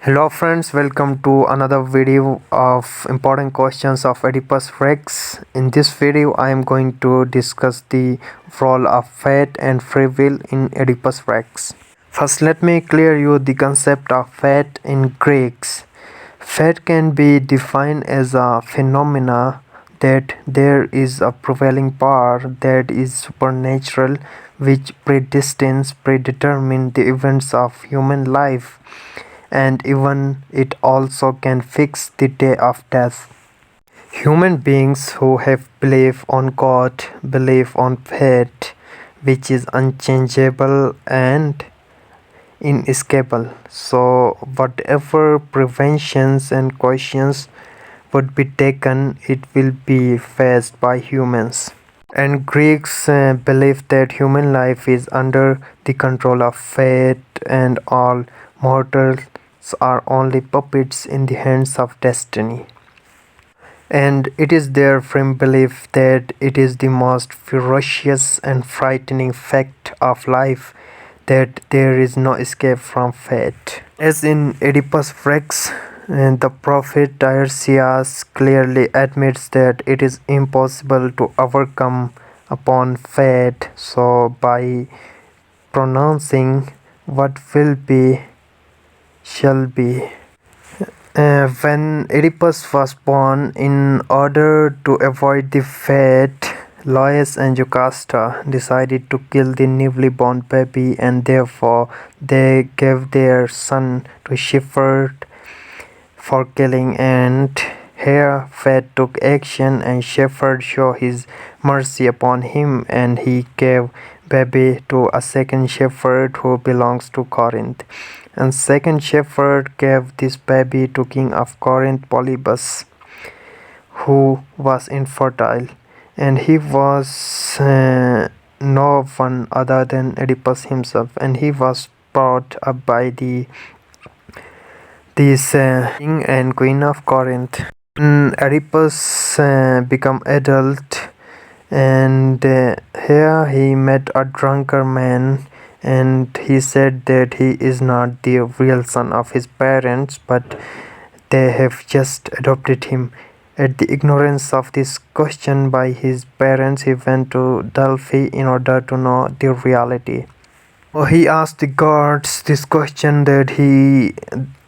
Hello friends, welcome to another video of important questions of Oedipus Rex. In this video, I am going to discuss the role of fate and free will in Oedipus Rex. First, let me clear you the concept of fate in Greeks. Fate can be defined as a phenomena that there is a prevailing power that is supernatural which predetermine the events of human life, and even it also can fix the day of death. Human beings who have belief on God believe on fate, which is unchangeable and inescapable. So, whatever preventions and questions would be taken, it will be faced by humans. And Greeks believe that human life is under the control of fate, and all mortals are only puppets in the hands of destiny. And it is their firm belief that it is the most ferocious and frightening fact of life that there is no escape from fate. As in Oedipus Rex, and the prophet Tiresias clearly admits that it is impossible to overcome upon fate, so by pronouncing what will be shall be. When Oedipus was born, in order to avoid the fate, Laius and Jocasta decided to kill the newly born baby, and therefore they gave their son to shepherd for killing. And here fate took action, and shepherd showed his mercy upon him, and he gave baby to a second shepherd who belongs to Corinth. And second shepherd gave this baby to king of Corinth, Polybus, who was infertile, and he was no one other than Oedipus himself, and he was brought up by this king and queen of Corinth. When Oedipus became adult, and here he met a drunkard man, and he said that he is not the real son of his parents, but they have just adopted him. At the ignorance of this question by his parents, he went to Delphi in order to know the reality. He asked the gods this question, that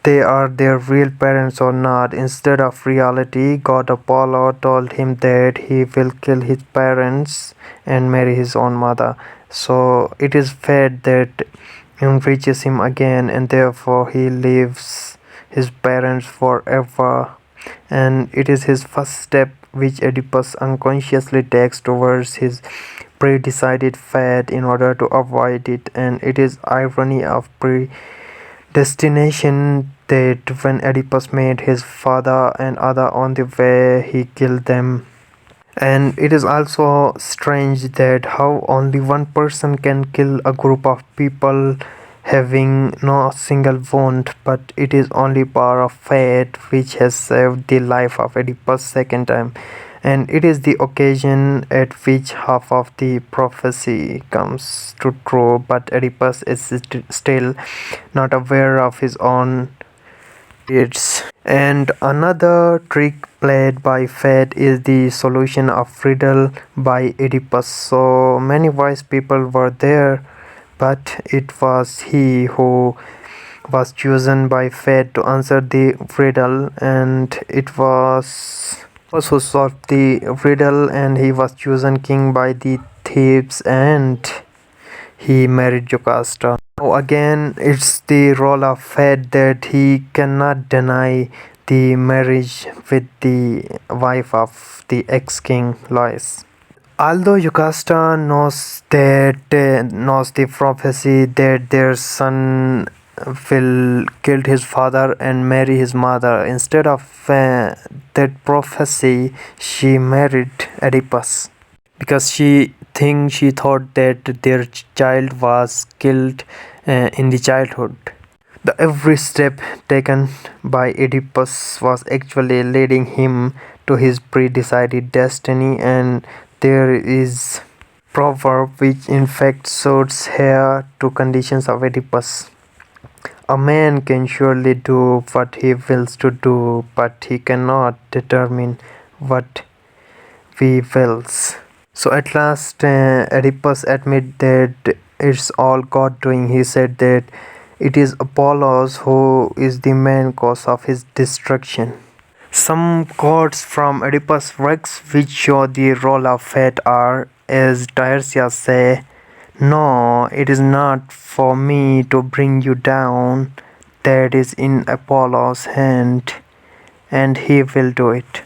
they are their real parents or not. Instead of reality, God Apollo told him that he will kill his parents and marry his own mother. So it is fate that enriches him again, and therefore he leaves his parents forever. And it is his first step which Oedipus unconsciously takes towards his pre-decided fate in order to avoid it. And it is irony of predestination that when Oedipus met his father and other on the way, he killed them. And it is also strange that how only one person can kill a group of people having no single wound, but it is only power of fate which has saved the life of Oedipus second time. And it is the occasion at which half of the prophecy comes to true, but Oedipus is still not aware of his own deeds. And another trick played by fate is the solution of riddle by Oedipus. So many wise people were there, but it was he who was chosen by fate to answer the riddle, and it was who solved the riddle, and he was chosen king by the Thebes, and he married Jocasta. Now again, it's the role of fate that he cannot deny the marriage with the wife of the ex-king Laius. Although Jocasta knows the prophecy that their son will kill his father and marry his mother, instead of that prophecy, she married Oedipus because she thought that their child was killed in the childhood. The every step taken by Oedipus was actually leading him to his pre-decided destiny, and there is proverb which in fact suits here to conditions of Oedipus. A man can surely do what he wills to do, but he cannot determine what he wills. So at last, Oedipus admit that it's all God doing. He said that it is Apollos who is the main cause of his destruction. Some quotes from Oedipus' works which show the role of fate are, as Tiresias say, "No, it is not for me to bring you down. That is in Apollo's hand, and he will do it."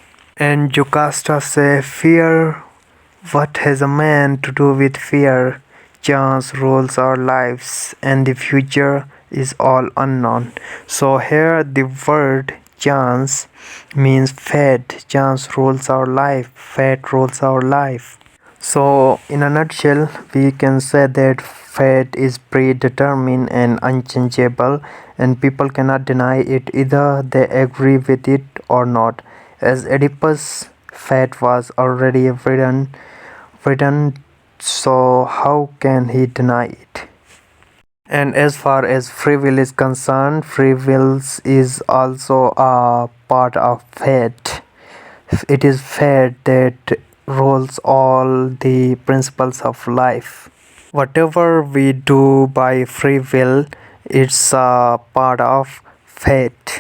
And Jocasta say, "Fear, what has a man to do with fear? Chance rules our lives, and the future is all unknown." So here the word chance means fate. Chance rules our life, fate rules our life. So in a nutshell, we can say that fate is predetermined and unchangeable, and people cannot deny it, either they agree with it or not. As Oedipus' fate was already written, so how can he deny it? And as far as free will is concerned, free will is also a part of fate. It is fate that rules all the principles of life. Whatever we do by free will, it's a part of fate.